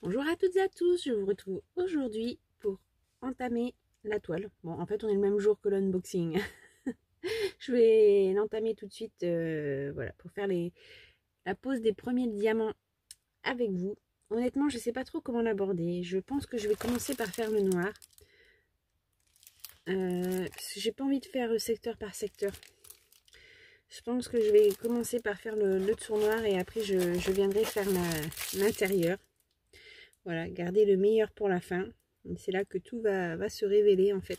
Bonjour à toutes et à tous, je vous retrouve aujourd'hui pour entamer la toile. Bon, en fait, on est le même jour que l'unboxing. Je vais l'entamer tout de suite, voilà, pour faire la pose des premiers diamants avec vous. Honnêtement, je ne sais pas trop comment l'aborder. Je pense que je vais commencer par faire le noir. Parce que j'ai pas envie de faire secteur par secteur. Je pense que je vais commencer par faire le tour noir et après je viendrai faire l'intérieur. Voilà, garder le meilleur pour la fin. C'est là que tout va se révéler en fait.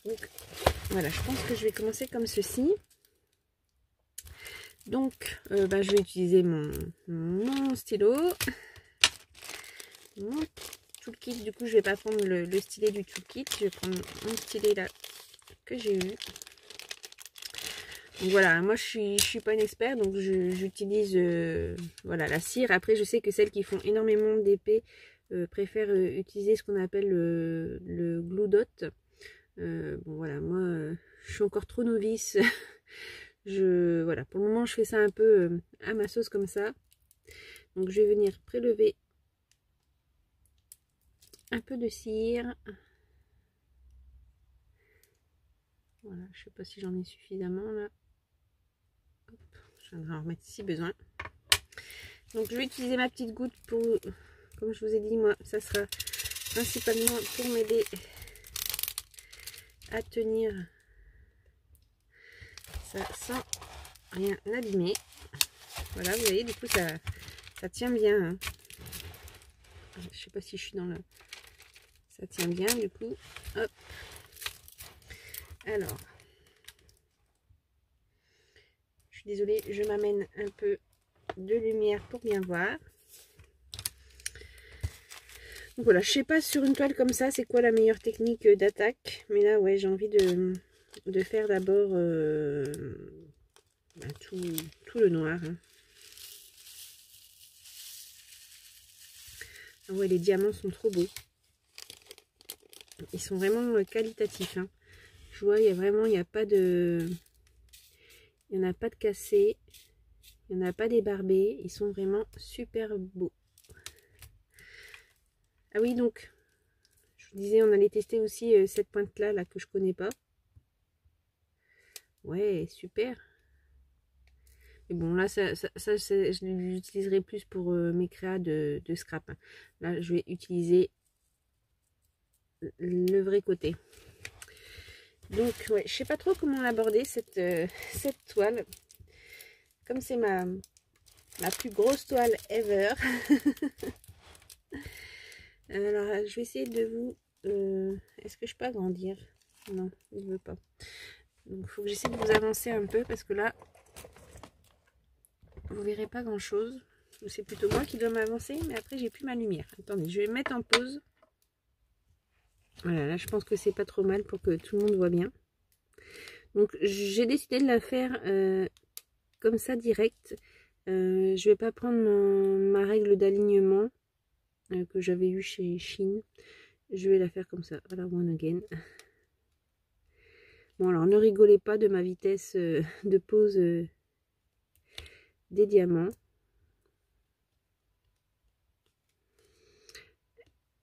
Donc voilà, je pense que je vais commencer comme ceci. Donc je vais utiliser mon stylo. Mon toolkit, du coup je vais pas prendre le stylet du toolkit. Je vais prendre mon stylet là que j'ai eu. Donc voilà, moi je suis pas une expert, donc j'utilise voilà, la cire. Après je sais que celles qui font énormément d'épais préfèrent utiliser ce qu'on appelle le glue dot. Bon voilà, moi je suis encore trop novice. Voilà, pour le moment je fais ça un peu à ma sauce comme ça. Donc je vais venir prélever un peu de cire. Voilà, je sais pas si j'en ai suffisamment là. Hop, je viendrai en remettre si besoin. Donc je vais utiliser ma petite goutte pour, comme je vous ai dit, moi ça sera principalement pour m'aider à tenir ça sans rien abîmer. Voilà, vous voyez, du coup ça tient bien, hein. Je sais pas si je suis dans le... Ça tient bien du coup. Hop. Alors, je suis désolée, je m'amène un peu de lumière pour bien voir. Donc voilà, je sais pas sur une toile comme ça c'est quoi la meilleure technique d'attaque, mais là ouais j'ai envie de faire d'abord tout le noir, hein. Ah ouais, les diamants sont trop beaux, ils sont vraiment qualitatifs, hein. Je vois, il y a vraiment, il n'y a pas de, il n'y en a pas de cassés, il n'y en a pas débarbés, ils sont vraiment super beaux. Ah oui, donc je vous disais, on allait tester aussi cette pointe là que je connais pas. Ouais, super. Mais bon, là, je l'utiliserai plus pour mes créas de scrap, hein. Là, je vais utiliser le vrai côté. Donc, ouais, je sais pas trop comment l'aborder, cette toile. Comme c'est ma plus grosse toile ever. Alors, je vais essayer de vous... Est-ce que je peux agrandir? Non, il ne veut pas. Donc, il faut que j'essaie de vous avancer un peu parce que là, vous verrez pas grand-chose. C'est plutôt moi qui dois m'avancer, mais après, j'ai plus ma lumière. Attendez, je vais mettre en pause. Voilà, là, je pense que c'est pas trop mal pour que tout le monde voit bien. Donc, j'ai décidé de la faire comme ça, direct. Je vais pas prendre ma règle d'alignement que j'avais eu chez Shein. Je vais la faire comme ça. Voilà, one again. Bon, alors ne rigolez pas de ma vitesse de pose des diamants.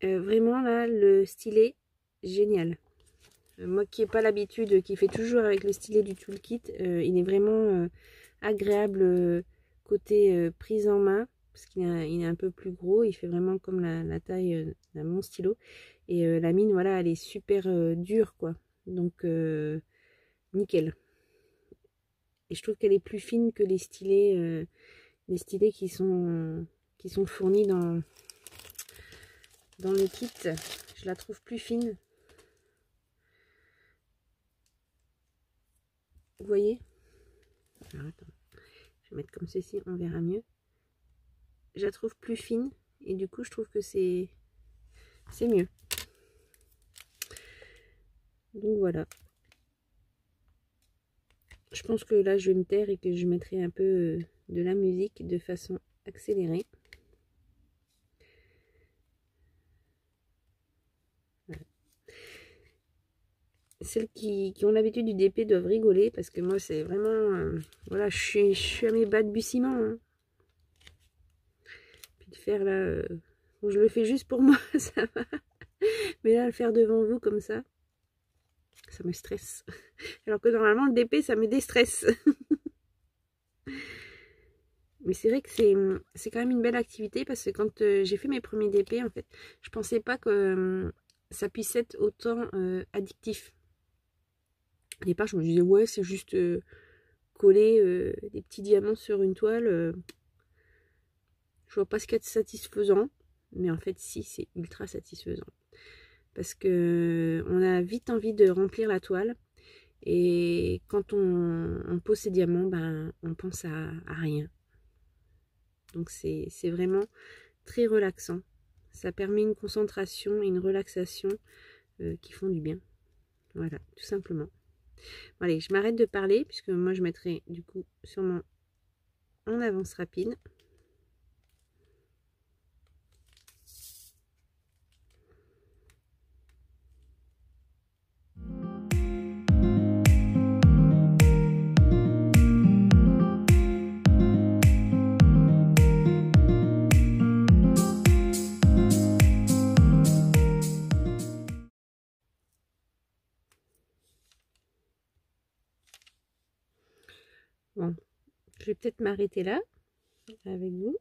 Vraiment, là, le stylet, génial. Moi qui n'ai pas l'habitude, qui fait toujours avec le stylet du toolkit, il est vraiment agréable côté prise en main. Parce qu'il est un peu plus gros, il fait vraiment comme la taille de mon stylo. Et la mine, voilà, elle est super dure, quoi. Donc, nickel. Et je trouve qu'elle est plus fine que les stylets qui sont fournis dans le kit. Je la trouve plus fine. Vous voyez? Alors, attends. Je vais mettre comme ceci, on verra mieux. Je la trouve plus fine et du coup je trouve que c'est mieux. Donc voilà. Je pense que là je vais me taire et que je mettrai un peu de la musique de façon accélérée. Voilà. Celles qui ont l'habitude du DP doivent rigoler parce que moi c'est vraiment voilà, je suis à mes balbutiements, hein. Puis de faire là Donc, je le fais juste pour moi, ça va. Mais là, le faire devant vous comme ça me stresse. Alors que normalement, le DP, ça me déstresse. Mais c'est vrai que c'est quand même une belle activité parce que quand j'ai fait mes premiers DP, en fait, je pensais pas que ça puisse être autant addictif. Au départ, je me disais, ouais, c'est juste coller des petits diamants sur une toile. Je vois pas ce qu'il y a de satisfaisant. Mais en fait, si, c'est ultra satisfaisant. Parce que on a vite envie de remplir la toile. Et quand on pose ces diamants, ben, on pense à rien. Donc c'est vraiment très relaxant. Ça permet une concentration et une relaxation qui font du bien. Voilà, tout simplement. Bon, allez, je m'arrête de parler puisque moi je mettrai du coup sûrement en avance rapide. Bon, je vais peut-être m'arrêter là avec vous.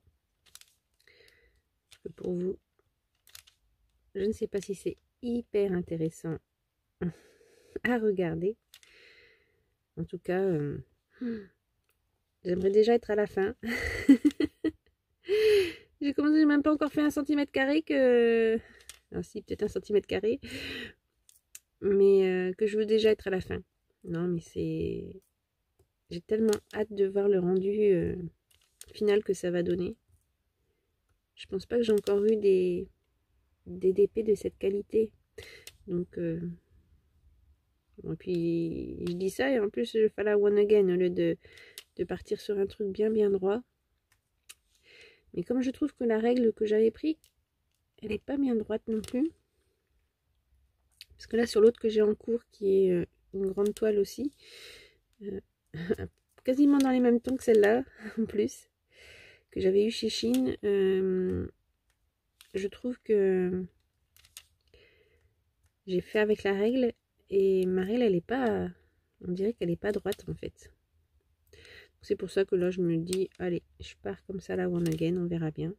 Parce que pour vous, je ne sais pas si c'est hyper intéressant à regarder. En tout cas, j'aimerais déjà être à la fin. J'ai commencé, j'ai même pas encore fait 1 cm² que... Alors si, peut-être 1 cm². Mais que je veux déjà être à la fin. Non, mais c'est... J'ai tellement hâte de voir le rendu final que ça va donner. Je pense pas que j'ai encore vu des DP de cette qualité. Donc, et puis je dis ça et en plus je fais la one again au lieu de partir sur un truc bien droit. Mais comme je trouve que la règle que j'avais pris, elle n'est pas bien droite non plus. Parce que là sur l'autre que j'ai en cours, qui est une grande toile aussi, quasiment dans les mêmes tons que celle-là, en plus, que j'avais eu chez Chine, je trouve que j'ai fait avec la règle et ma règle elle est pas, on dirait qu'elle est pas droite en fait. C'est pour ça que là je me dis allez, je pars comme ça la one again, on verra bien.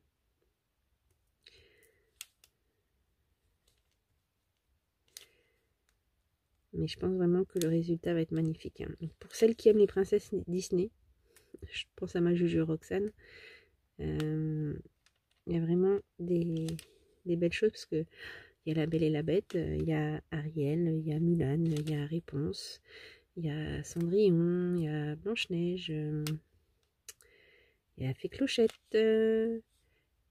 Mais je pense vraiment que le résultat va être magnifique, hein. Donc pour celles qui aiment les princesses Disney, je pense à ma Juju Roxane, il y a vraiment des belles choses parce que il y a La Belle et la Bête, il y a Ariel, il y a Mulan, il y a Réponse, il y a Cendrillon, il y a Blanche-Neige, il y a Fée Clochette, chez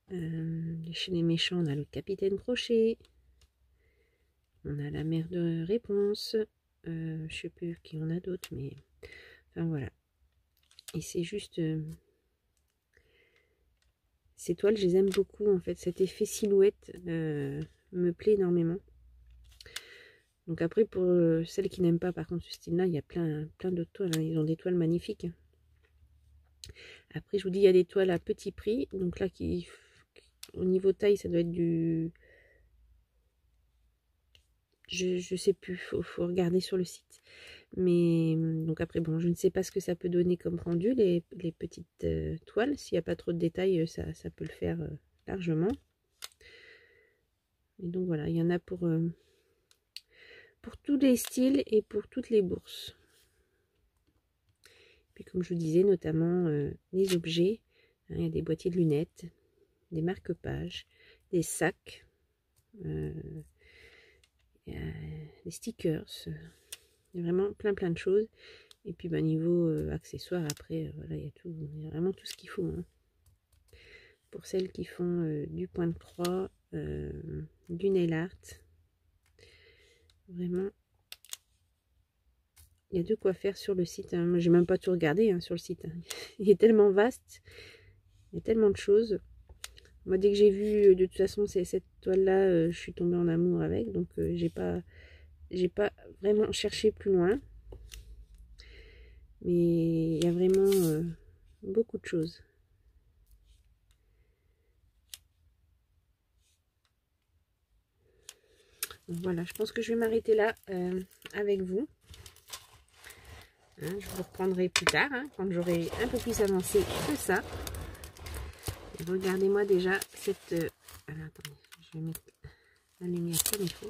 les méchants, on a le Capitaine Crochet, on a la mère de Réponse, je sais plus qui on a d'autres, mais enfin voilà. Et c'est juste... ces toiles, je les aime beaucoup en fait. Cet effet silhouette me plaît énormément. Donc après, pour celles qui n'aiment pas par contre ce style-là, il y a plein d'autres toiles, hein. Ils ont des toiles magnifiques, hein. Après, je vous dis, il y a des toiles à petit prix. Donc là, au niveau taille, ça doit être du... Je sais plus, faut regarder sur le site. Mais donc après, bon, je ne sais pas ce que ça peut donner comme rendu, les petites toiles. S'il n'y a pas trop de détails, ça peut le faire largement. Et donc voilà, il y en a pour tous les styles et pour toutes les bourses. Puis comme je vous disais, notamment les objets. Hein, il y a des boîtiers de lunettes, des marque-pages, des sacs, il y a des stickers. Il y a vraiment plein de choses. Et puis bah, niveau accessoires, après, voilà, il y a vraiment tout ce qu'il faut, hein. Pour celles qui font du point de croix, du nail art, vraiment, il y a de quoi faire sur le site, hein. Moi, j'ai même pas tout regardé, hein, sur le site, hein. Il est tellement vaste, il y a tellement de choses. Moi, dès que j'ai vu, de toute façon, c'est cette toile-là, je suis tombée en amour avec, donc j'ai pas vraiment cherché plus loin. Mais il y a vraiment beaucoup de choses. Voilà, je pense que je vais m'arrêter là avec vous. Hein, je vous reprendrai plus tard, hein, quand j'aurai un peu plus avancé que ça. Regardez-moi déjà cette... alors, attendez, je vais mettre la lumière comme il faut.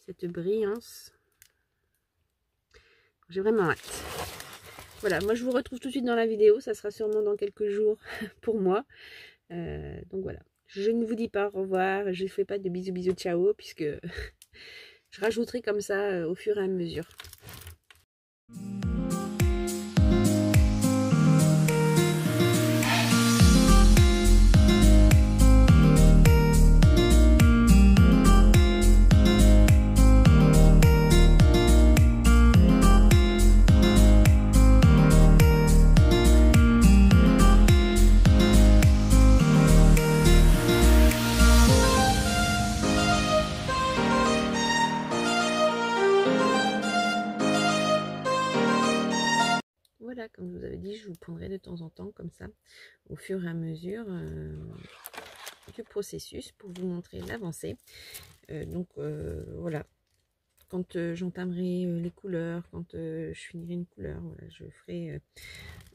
Cette brillance. J'ai vraiment hâte. Voilà, moi je vous retrouve tout de suite dans la vidéo. Ça sera sûrement dans quelques jours pour moi. Donc voilà. Je ne vous dis pas au revoir. Je ne fais pas de bisous bisous ciao. Puisque je rajouterai comme ça au fur et à mesure. Voilà, comme je vous avais dit, je vous prendrai de temps en temps comme ça, au fur et à mesure du processus pour vous montrer l'avancée. Voilà, quand j'entamerai les couleurs, quand je finirai une couleur, voilà, je ferai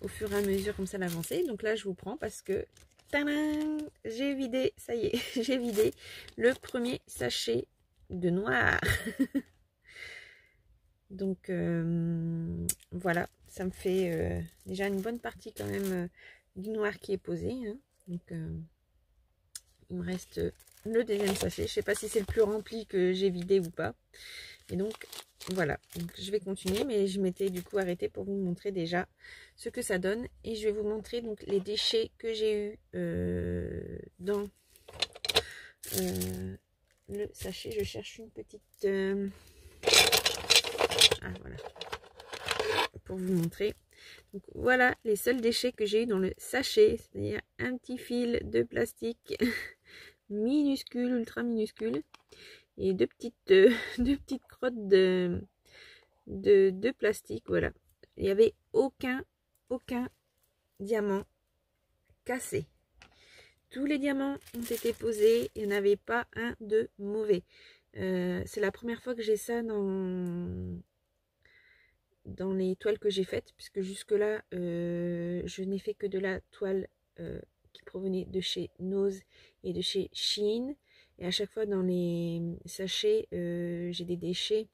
au fur et à mesure comme ça l'avancée. Donc là, je vous prends parce que j'ai vidé, ça y est, j'ai vidé le premier sachet de noir. Donc voilà, ça me fait déjà une bonne partie quand même du noir qui est posé. Hein. Donc il me reste le deuxième sachet. Je ne sais pas si c'est le plus rempli que j'ai vidé ou pas. Et donc voilà, donc, je vais continuer, mais je m'étais du coup arrêtée pour vous montrer déjà ce que ça donne. Et je vais vous montrer donc les déchets que j'ai eu dans le sachet. Je cherche une petite... ah voilà, pour vous montrer. Donc voilà les seuls déchets que j'ai eu dans le sachet, c'est-à-dire un petit fil de plastique minuscule, ultra minuscule, et deux petites crottes de plastique. Voilà, il n'y avait aucun diamant cassé. Tous les diamants ont été posés, il n'y en avait pas un de mauvais. C'est la première fois que j'ai ça dans les toiles que j'ai faites, puisque jusque là je n'ai fait que de la toile qui provenait de chez Nose et de chez Shein, et à chaque fois dans les sachets j'ai des déchets,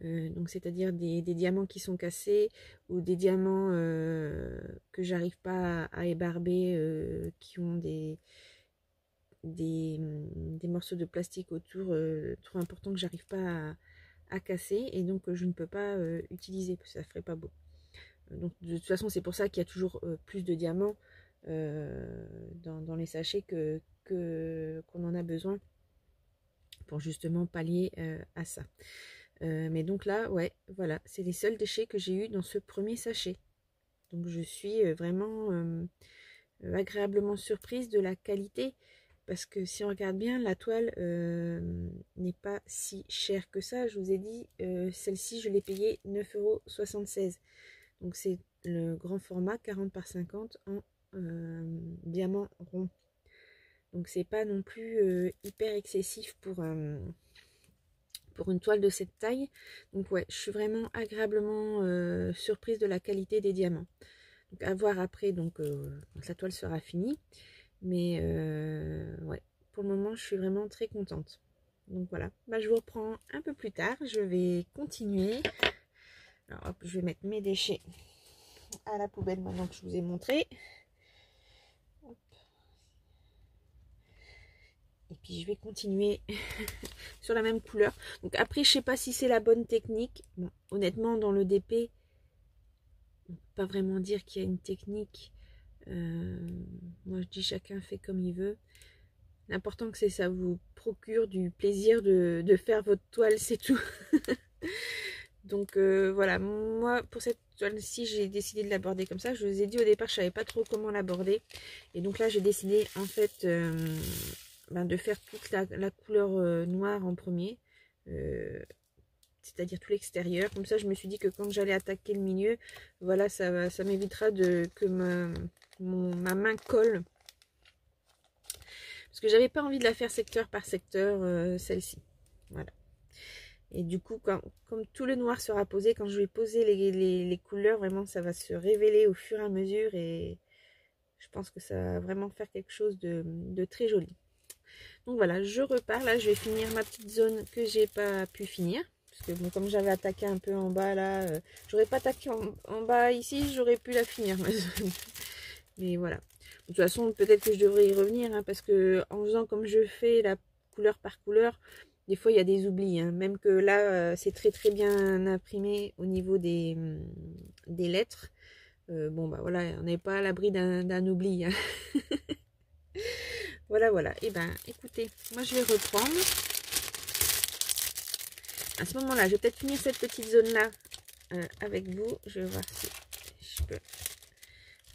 donc c'est-à-dire des diamants qui sont cassés, ou des diamants que j'arrive pas à ébarber, qui ont des morceaux de plastique autour trop importants que j'arrive pas à casser, et donc je ne peux pas utiliser, parce que ça ferait pas beau. Donc de toute façon c'est pour ça qu'il y a toujours plus de diamants dans les sachets qu'on en a besoin, pour justement pallier à ça. Mais donc là, ouais, voilà, c'est les seuls déchets que j'ai eu dans ce premier sachet. Donc je suis vraiment agréablement surprise de la qualité. Parce que si on regarde bien, la toile n'est pas si chère que ça. Je vous ai dit, celle-ci, je l'ai payée 9,76 €. Donc c'est le grand format 40 par 50 en diamant rond. Donc c'est pas non plus hyper excessif pour une toile de cette taille. Donc ouais, je suis vraiment agréablement surprise de la qualité des diamants. Donc à voir après, donc quand la toile sera finie. Mais ouais, pour le moment, je suis vraiment très contente. Donc voilà, bah, je vous reprends un peu plus tard. Je vais continuer. Alors hop, je vais mettre mes déchets à la poubelle maintenant que je vous ai montré. Hop. Et puis je vais continuer sur la même couleur. Donc après, je sais pas si c'est la bonne technique. Bon, honnêtement, dans le DP, on peut pas vraiment dire qu'il y a une technique. Moi, je dis chacun fait comme il veut. L'important que c'est ça vous procure du plaisir de faire votre toile, c'est tout. Donc voilà, moi pour cette toile-ci, j'ai décidé de l'aborder comme ça. Je vous ai dit au départ, je savais pas trop comment l'aborder. Et donc là, j'ai décidé en fait de faire toute la couleur noire en premier. C'est-à-dire tout l'extérieur. Comme ça, je me suis dit que quand j'allais attaquer le milieu, voilà, ça m'évitera que ma main colle. Parce que j'avais pas envie de la faire secteur par secteur, celle-ci. Voilà. Et du coup, comme tout le noir sera posé, quand je vais poser les couleurs, vraiment, ça va se révéler au fur et à mesure. Et je pense que ça va vraiment faire quelque chose de très joli. Donc voilà, je repars. Là, je vais finir ma petite zone que j'ai pas pu finir. Parce que bon, comme j'avais attaqué un peu en bas là, j'aurais pas attaqué en bas ici, j'aurais pu la finir ma zone. Mais voilà. De toute façon, peut-être que je devrais y revenir, hein, parce que en faisant comme je fais, la couleur par couleur, des fois il y a des oublis. Hein. Même que là, c'est très très bien imprimé au niveau des lettres. Bon bah voilà, on n'est pas à l'abri d'un oubli. Hein. Voilà, voilà. Et ben, écoutez, moi je vais reprendre. À ce moment-là, je vais peut-être finir cette petite zone-là avec vous. Je vais voir si je peux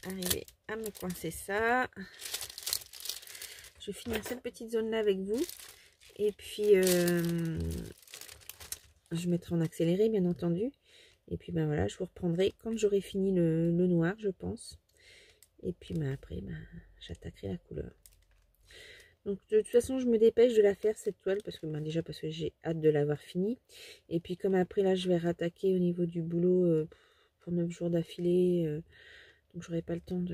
arriver à me coincer ça. Je vais finir cette petite zone-là avec vous. Et puis, je mettrai en accéléré, bien entendu. Et puis, ben voilà, je vous reprendrai quand j'aurai fini le noir, je pense. Et puis, ben après, ben, j'attaquerai la couleur. Donc de toute façon je me dépêche de la faire cette toile parce que déjà parce que j'ai hâte de l'avoir fini. Et puis comme après là je vais rattaquer au niveau du boulot pour 9 jours d'affilée. Donc j'aurai pas le temps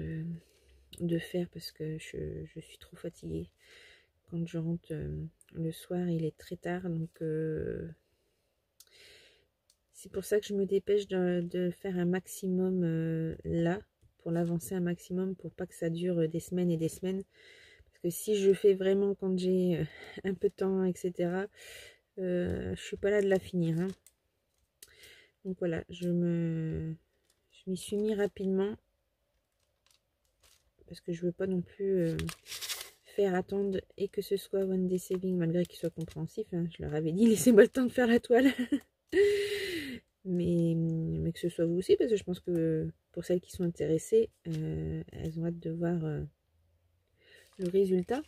de faire parce que je suis trop fatiguée. Quand je rentre le soir il est très tard. Donc c'est pour ça que je me dépêche de faire un maximum là. Pour l'avancer un maximum pour pas que ça dure des semaines et des semaines. Que si je fais vraiment quand j'ai un peu de temps, etc., je suis pas là de la finir. Hein. Donc voilà, je m'y suis mis rapidement parce que je veux pas non plus faire attendre et que ce soit One Day Saving malgré qu'il soit compréhensif. Hein. Je leur avais dit laissez-moi le temps de faire la toile. mais que ce soit vous aussi parce que je pense que pour celles qui sont intéressées, elles ont hâte de voir le résultat.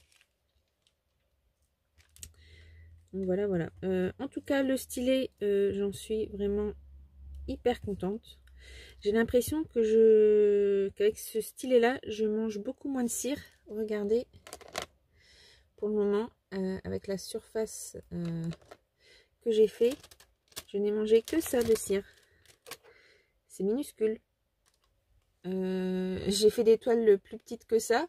Donc voilà, voilà. En tout cas, le stylet, j'en suis vraiment hyper contente. J'ai l'impression que qu'avec ce stylet-là, je mange beaucoup moins de cire. Regardez, pour le moment, avec la surface que j'ai fait, je n'ai mangé que ça de cire. C'est minuscule. J'ai fait des toiles plus petites que ça.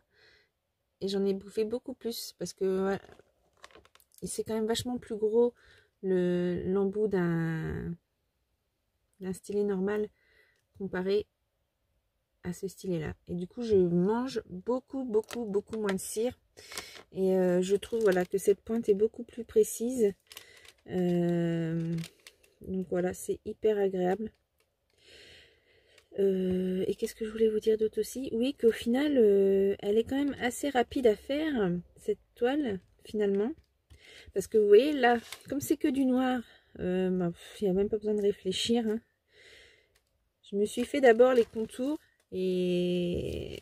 Et j'en ai bouffé beaucoup plus. Parce que ouais, c'est quand même vachement plus gros l'embout d'un stylet normal comparé à ce stylet là. Et du coup je mange beaucoup moins de cire. Et je trouve voilà que cette pointe est beaucoup plus précise. Donc voilà, c'est hyper agréable. Et qu'est-ce que je voulais vous dire d'autre aussi? Oui, qu'au final, elle est quand même assez rapide à faire, cette toile, finalement. Parce que vous voyez, là, comme c'est que du noir, il n'y a même pas besoin de réfléchir. Hein. Je me suis fait d'abord les contours. Et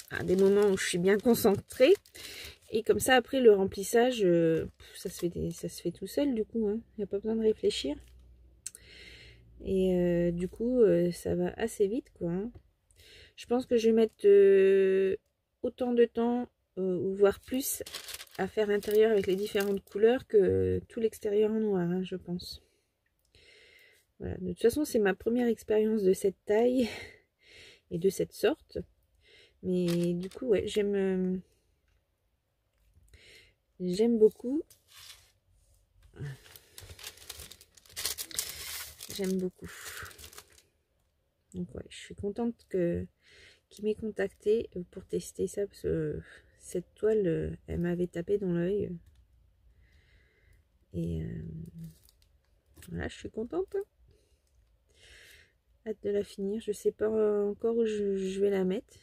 à des moments où je suis bien concentrée. Et comme ça, après, le remplissage, ça se fait tout seul, du coup. Hein. Il n'y a pas besoin de réfléchir. Et du coup, ça va assez vite, quoi. Hein. Je pense que je vais mettre autant de temps, ou voire plus, à faire l'intérieur avec les différentes couleurs que tout l'extérieur en noir, hein, je pense. Voilà. De toute façon, c'est ma première expérience de cette taille et de cette sorte. Mais du coup, ouais, j'aime beaucoup. J'aime beaucoup. Donc ouais, je suis contente qu'il m'ait contacté pour tester ça parce que cette toile, elle m'avait tapé dans l'œil. Et voilà, je suis contente. Hâte de la finir. Je sais pas encore où je vais la mettre.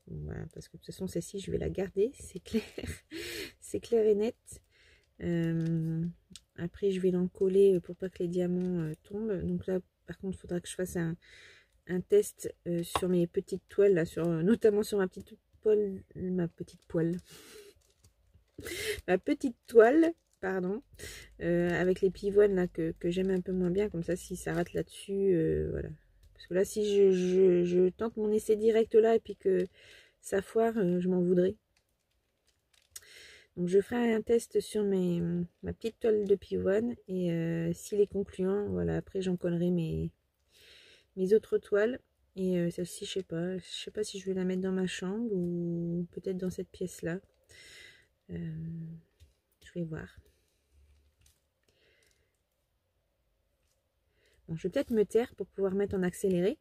Voilà, parce que de toute façon, celle-ci, je vais la garder. C'est clair. C'est clair et net. Après, je vais l'encoller pour pas que les diamants tombent. Donc là, par contre, il faudra que je fasse un test sur mes petites toiles, là, notamment sur ma petite poêle. Ma petite toile. Pardon, avec les pivoines là que j'aime un peu moins bien, comme ça si ça rate là-dessus, voilà. Parce que là si je tente mon essai direct là et puis que ça foire, je m'en voudrais. Donc je ferai un test sur ma petite toile de pivoine et s'il est concluant, voilà, après j'en collerai mes autres toiles. Et celle-ci, je sais pas si je vais la mettre dans ma chambre ou peut-être dans cette pièce-là. Je vais voir. Bon, je vais peut-être me taire pour pouvoir mettre en accéléré.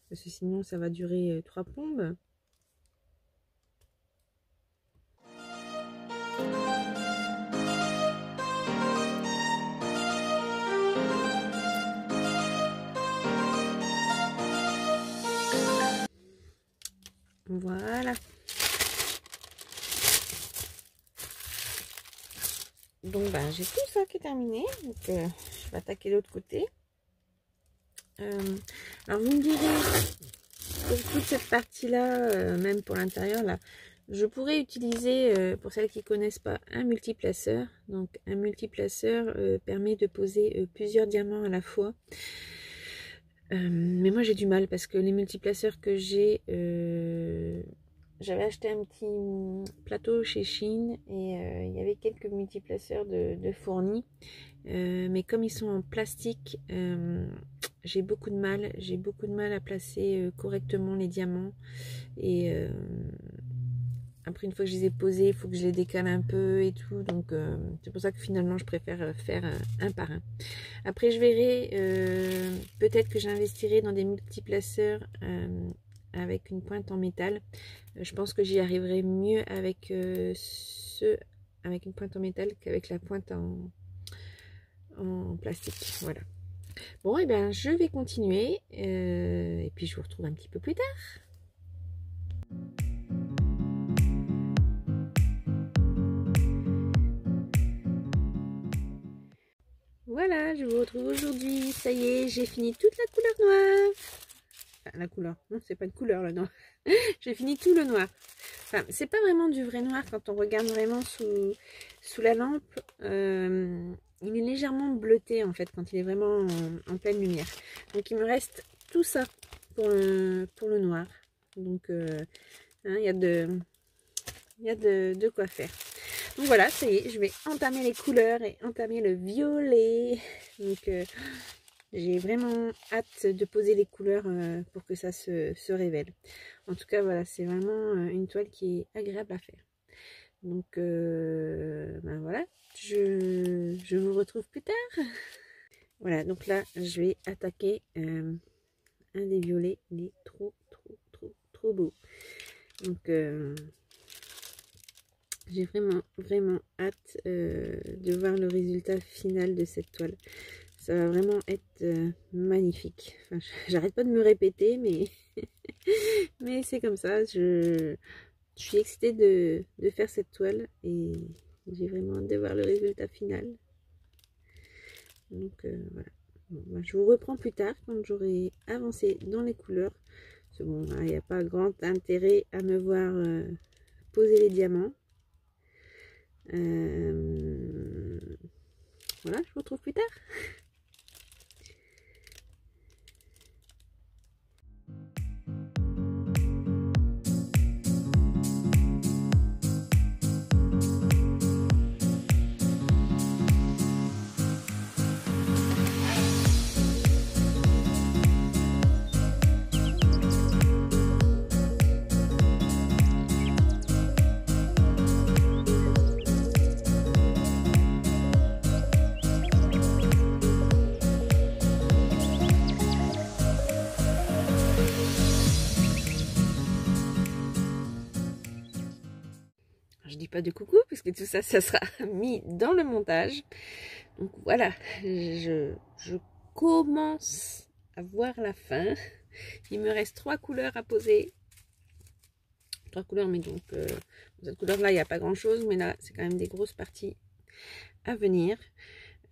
Parce que sinon, ça va durer 3 plombes. Voilà. Donc, ben, j'ai tout ça qui est terminé. Donc, je vais attaquer l'autre côté. Alors, vous me direz, pour toute cette partie-là, même pour l'intérieur, là, je pourrais utiliser, pour celles qui ne connaissent pas, un multiplaceur. Donc, un multiplaceur permet de poser plusieurs diamants à la fois. Mais moi, j'ai du mal parce que les multiplaceurs que j'ai... j'avais acheté un petit plateau chez Shein et il y avait quelques multiplaceurs de fournis. Mais comme ils sont en plastique, j'ai beaucoup de mal à placer correctement les diamants. Et après, une fois que je les ai posés, il faut que je les décale un peu et tout. Donc, c'est pour ça que finalement, je préfère faire un par un. Après, je verrai, peut-être que j'investirai dans des multiplaceurs avec une pointe en métal. Je pense que j'y arriverai mieux avec avec une pointe en métal qu'avec la pointe en plastique. Voilà. Bon, et bien, je vais continuer et puis je vous retrouve un petit peu plus tard. Voilà, je vous retrouve aujourd'hui. Ça y est, j'ai fini toute la couleur noire. Enfin, la couleur, non, c'est pas de couleur là, non. J'ai fini tout le noir. Enfin, c'est pas vraiment du vrai noir quand on regarde vraiment sous la lampe. Il est légèrement bleuté en fait quand il est vraiment en pleine lumière. Donc il me reste tout ça pour le noir. Donc hein, il y a de quoi faire. Donc voilà, ça y est, je vais entamer les couleurs et entamer le violet. Donc j'ai vraiment hâte de poser les couleurs pour que ça se révèle. En tout cas, voilà, c'est vraiment une toile qui est agréable à faire. Donc ben voilà, je vous retrouve plus tard. Voilà, donc là, je vais attaquer un des violets. Il est trop beau. Donc j'ai vraiment hâte de voir le résultat final de cette toile. Ça va vraiment être magnifique. Enfin, j'arrête pas de me répéter, mais mais c'est comme ça. Je suis excitée de faire cette toile et j'ai vraiment hâte de voir le résultat final. Donc voilà. Bon, ben, je vous reprends plus tard quand j'aurai avancé dans les couleurs. Bon, il n'y a pas grand intérêt à me voir poser les diamants. Voilà, je vous retrouve plus tard. Je dis pas de coucou puisque tout ça, ça sera mis dans le montage. Donc voilà, je commence à voir la fin. Il me reste 3 couleurs à poser. 3 couleurs, mais donc cette couleur là, il n'y a pas grand chose, mais là, c'est quand même des grosses parties à venir.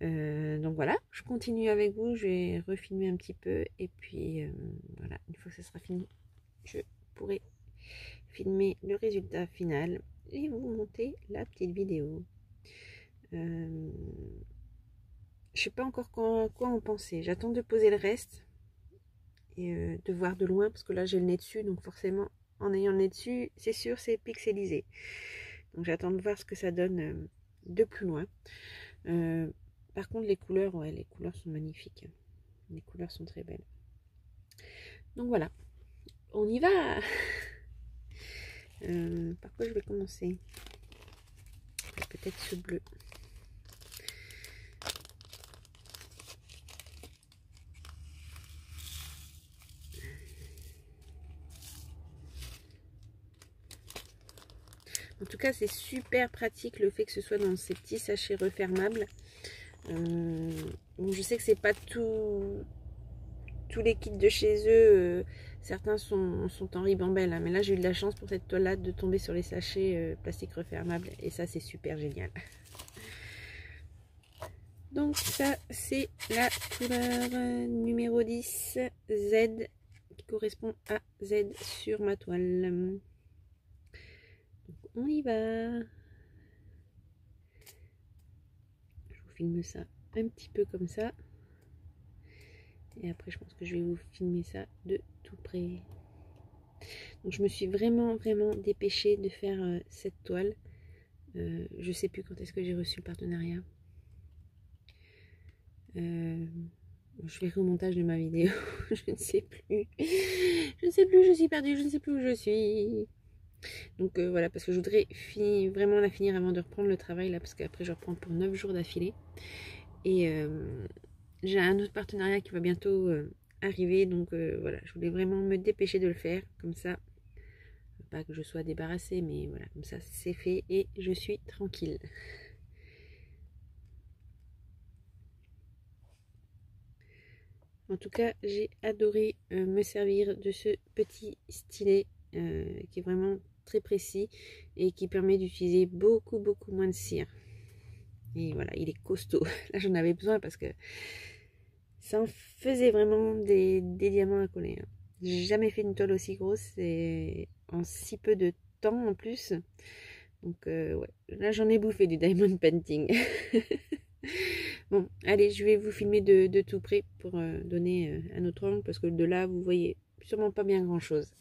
Donc voilà, je continue avec vous, je vais refilmer un petit peu et puis voilà, une fois que ça sera fini, je pourrai filmer le résultat final et vous monter la petite vidéo. Je sais pas encore quoi en penser. J'attends de poser le reste et de voir de loin parce que là j'ai le nez dessus, donc forcément en ayant le nez dessus, c'est sûr, c'est pixelisé. Donc j'attends de voir ce que ça donne de plus loin. Par contre, les couleurs, ouais, les couleurs sont magnifiques. Les couleurs sont très belles. Donc voilà, on y va. Par quoi je vais commencer? Peut-être ce bleu. En tout cas, c'est super pratique le fait que ce soit dans ces petits sachets refermables. Bon, je sais que c'est pas tous les kits de chez eux. Certains sont en ribambelle, hein, mais là j'ai eu de la chance pour cette toile-là de tomber sur les sachets plastique refermables. Et ça, c'est super génial. Donc ça, c'est la couleur numéro 10, Z, qui correspond à Z sur ma toile. On y va. Je vous filme ça un petit peu comme ça. Et après, je pense que je vais vous filmer ça de tout près. Donc, je me suis vraiment dépêchée de faire cette toile. Je sais plus quand est-ce que j'ai reçu le partenariat. Je verrai au montage de ma vidéo. Je ne sais plus. Je ne sais plus, je suis perdue. Je ne sais plus où je suis. Donc voilà, parce que je voudrais vraiment la finir avant de reprendre le travail là, parce qu'après je reprends pour 9 jours d'affilée. Et j'ai un autre partenariat qui va bientôt arriver, donc voilà, je voulais vraiment me dépêcher de le faire, comme ça, pas que je sois débarrassée, mais voilà, comme ça c'est fait et je suis tranquille. En tout cas, j'ai adoré me servir de ce petit stylet qui est vraiment très précis et qui permet d'utiliser beaucoup moins de cire. Et voilà, il est costaud. Là, j'en avais besoin parce que ça en faisait vraiment des diamants à coller. Hein. J'ai jamais fait une toile aussi grosse et en si peu de temps en plus. Donc ouais, là j'en ai bouffé du diamond painting. Bon, allez, je vais vous filmer de tout près pour donner un autre angle parce que de là, vous voyez sûrement pas bien grand chose.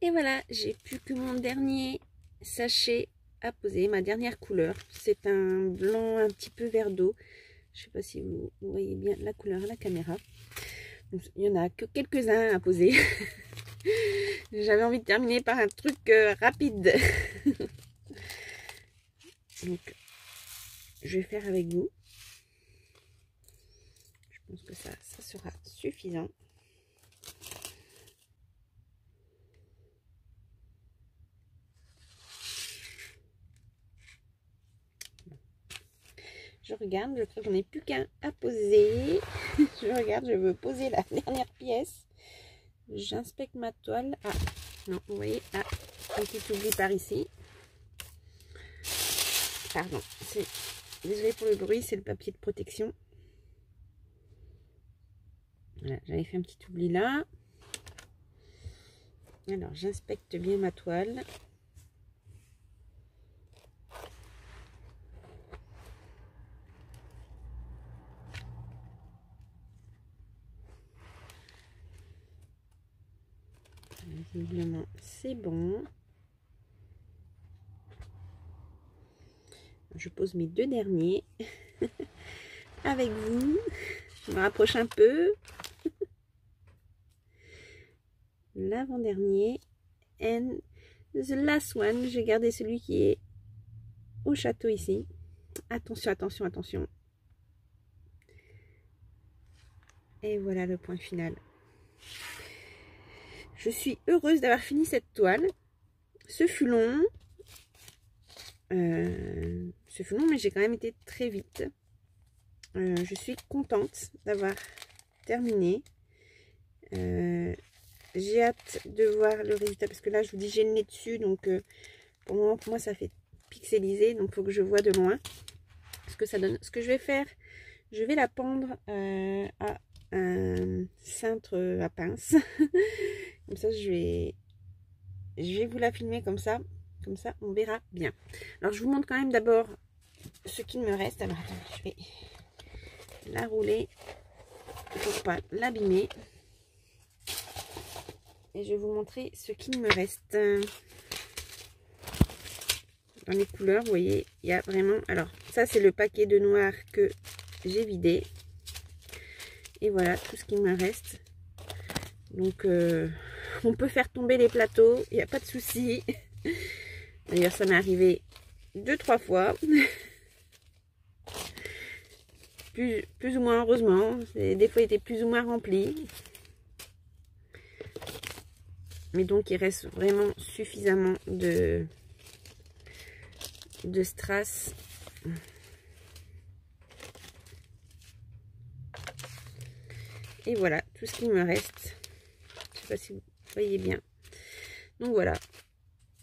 Et voilà, j'ai plus que mon dernier sachet à poser, ma dernière couleur. C'est un blanc un petit peu vert d'eau. Je ne sais pas si vous voyez bien la couleur à la caméra. Donc, il n'y en a que quelques-uns à poser. J'avais envie de terminer par un truc rapide. Donc, je vais faire avec vous. Je pense que ça sera suffisant. Je regarde, je crois que j'en ai plus qu'un à poser. Je regarde, je veux poser la dernière pièce. J'inspecte ma toile. Ah, non, vous voyez, ah, un petit oubli par ici. pardon, désolée pour le bruit, c'est le papier de protection. Voilà, j'avais fait un petit oubli là. Alors, j'inspecte bien ma toile. Visiblement, c'est bon. Je pose mes deux derniers avec vous. Je me rapproche un peu. L'avant-dernier. And the last one. J'ai gardé celui qui est au château ici. Attention, attention, attention. Et voilà le point final. Je suis heureuse d'avoir fini cette toile. Ce fut long. Mais j'ai quand même été très vite. Je suis contente d'avoir terminé. J'ai hâte de voir le résultat parce que là je vous dis j'ai le nez dessus, donc pour moi ça fait pixelisé, donc il faut que je vois de loin ce que ça donne. Ce que je vais faire, je vais la pendre à un cintre à pince. Comme ça je vais vous la filmer comme ça on verra bien. Alors je vous montre quand même d'abord ce qu'il me reste. Alors attendez, je vais la rouler pour pas l'abîmer. Et je vais vous montrer ce qu'il me reste. Dans les couleurs, vous voyez, il y a vraiment... Alors, ça, c'est le paquet de noir que j'ai vidé. Et voilà, tout ce qu'il me reste. Donc, on peut faire tomber les plateaux. Il n'y a pas de souci. D'ailleurs, ça m'est arrivé 2-3 fois. Plus ou moins heureusement. Des fois, il était plus ou moins rempli. Mais donc, il reste vraiment suffisamment de strass. Et voilà, tout ce qu'il me reste. Je ne sais pas si vous voyez bien. Donc voilà,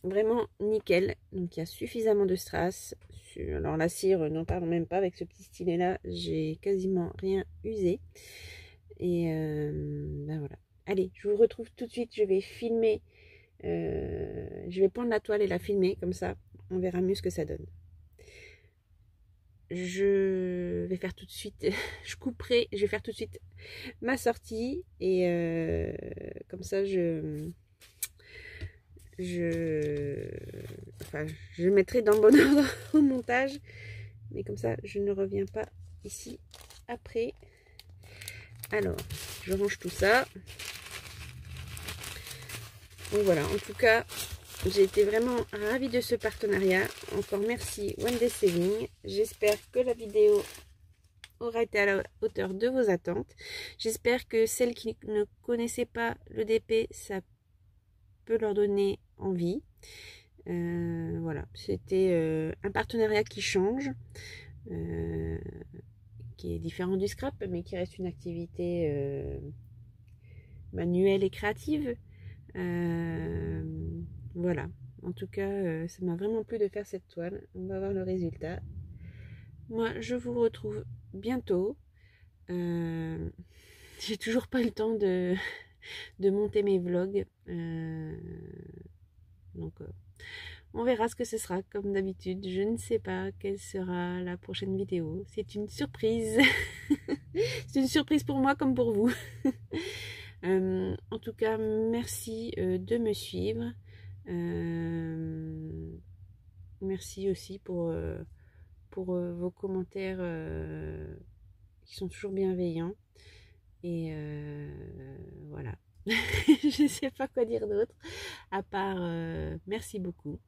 vraiment nickel. Donc, il y a suffisamment de strass. Alors, la cire, n'en parlons même pas. Avec ce petit stylet-là, j'ai quasiment rien usé. Et ben voilà. Allez, je vous retrouve tout de suite. Je vais filmer. Je vais prendre la toile et la filmer. Comme ça, on verra mieux ce que ça donne. Je vais faire tout de suite. Je couperai. Je vais faire tout de suite ma sortie. Et comme ça, je mettrai dans le bon ordre au montage. Mais comme ça, je ne reviens pas ici après. Alors, je range tout ça. Donc voilà, en tout cas, j'ai été vraiment ravie de ce partenariat. Encore merci One Day Saving. J'espère que la vidéo aura été à la hauteur de vos attentes. J'espère que celles qui ne connaissaient pas le DP, ça peut leur donner envie. Voilà, c'était un partenariat qui change, qui est différent du scrap, mais qui reste une activité manuelle et créative. Voilà, en tout cas ça m'a vraiment plu de faire cette toile. On va voir le résultat. Moi je vous retrouve bientôt. J'ai toujours pas le temps de monter mes vlogs, donc on verra ce que ce sera. Comme d'habitude, je ne sais pas quelle sera la prochaine vidéo. C'est une surprise. C'est une surprise pour moi comme pour vous. En tout cas, merci de me suivre. Merci aussi pour vos commentaires qui sont toujours bienveillants. Et voilà. Je ne sais pas quoi dire d'autre à part merci beaucoup.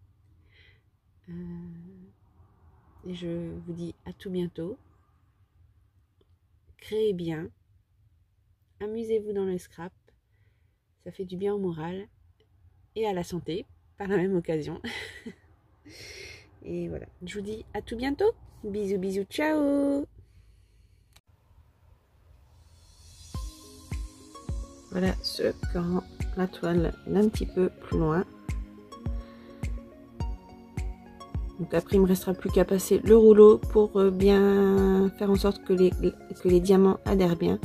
Et je vous dis à tout bientôt. Créez bien. Amusez-vous dans le scrap, ça fait du bien au moral et à la santé par la même occasion. Et voilà, je vous dis à tout bientôt. Bisous, bisous, ciao. Voilà ce quand la toile est un petit peu plus loin. Donc après il me restera plus qu'à passer le rouleau pour bien faire en sorte que les diamants adhèrent bien.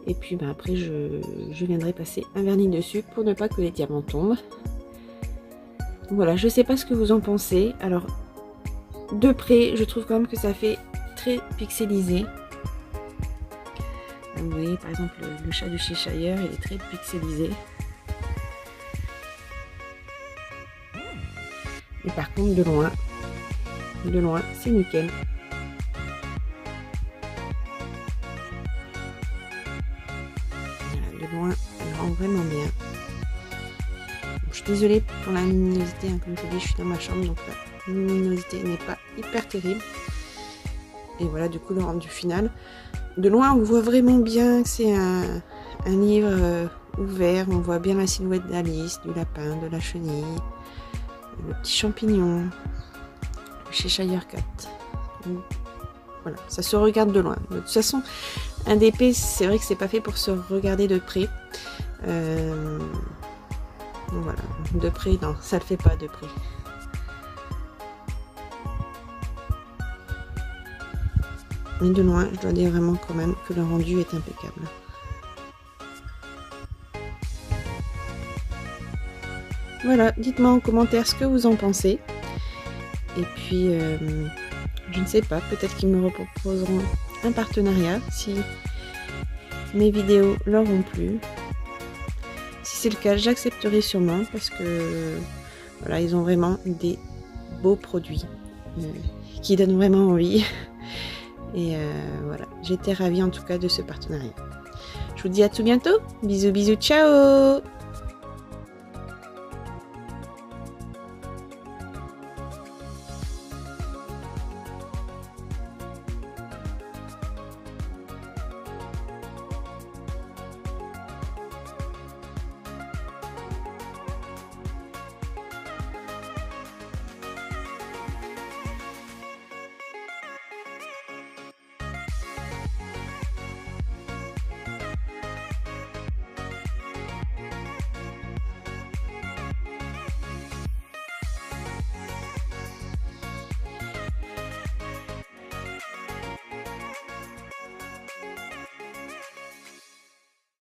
Et puis ben, après je viendrai passer un vernis dessus pour ne pas que les diamants tombent. Voilà, je sais pas ce que vous en pensez. Alors de près je trouve quand même que ça fait très pixelisé. Vous voyez par exemple le chat du Cheshire, il est très pixelisé. Et par contre de loin c'est nickel. Voilà, de loin elle rend vraiment bien. Je suis désolée pour la luminosité, hein, comme je vous dis je suis dans ma chambre donc la luminosité n'est pas hyper terrible. Et voilà du coup le rendu final. De loin on voit vraiment bien que c'est un livre ouvert, on voit bien la silhouette d'Alice, du lapin, de la chenille, le petit champignon, le Cheshire Cat. Voilà, ça se regarde de loin. De toute façon, un DP, c'est vrai que c'est pas fait pour se regarder de près. Voilà, de près, non, ça le fait pas de près. Mais de loin, je dois dire vraiment quand même que le rendu est impeccable. Voilà, dites-moi en commentaire ce que vous en pensez. Et puis, je ne sais pas, peut-être qu'ils me proposeront un partenariat si mes vidéos leur ont plu. Si c'est le cas, j'accepterai sûrement parce que voilà, ils ont vraiment des beaux produits qui donnent vraiment envie. Et voilà, j'étais ravie en tout cas de ce partenariat. Je vous dis à tout bientôt. Bisous, bisous, ciao!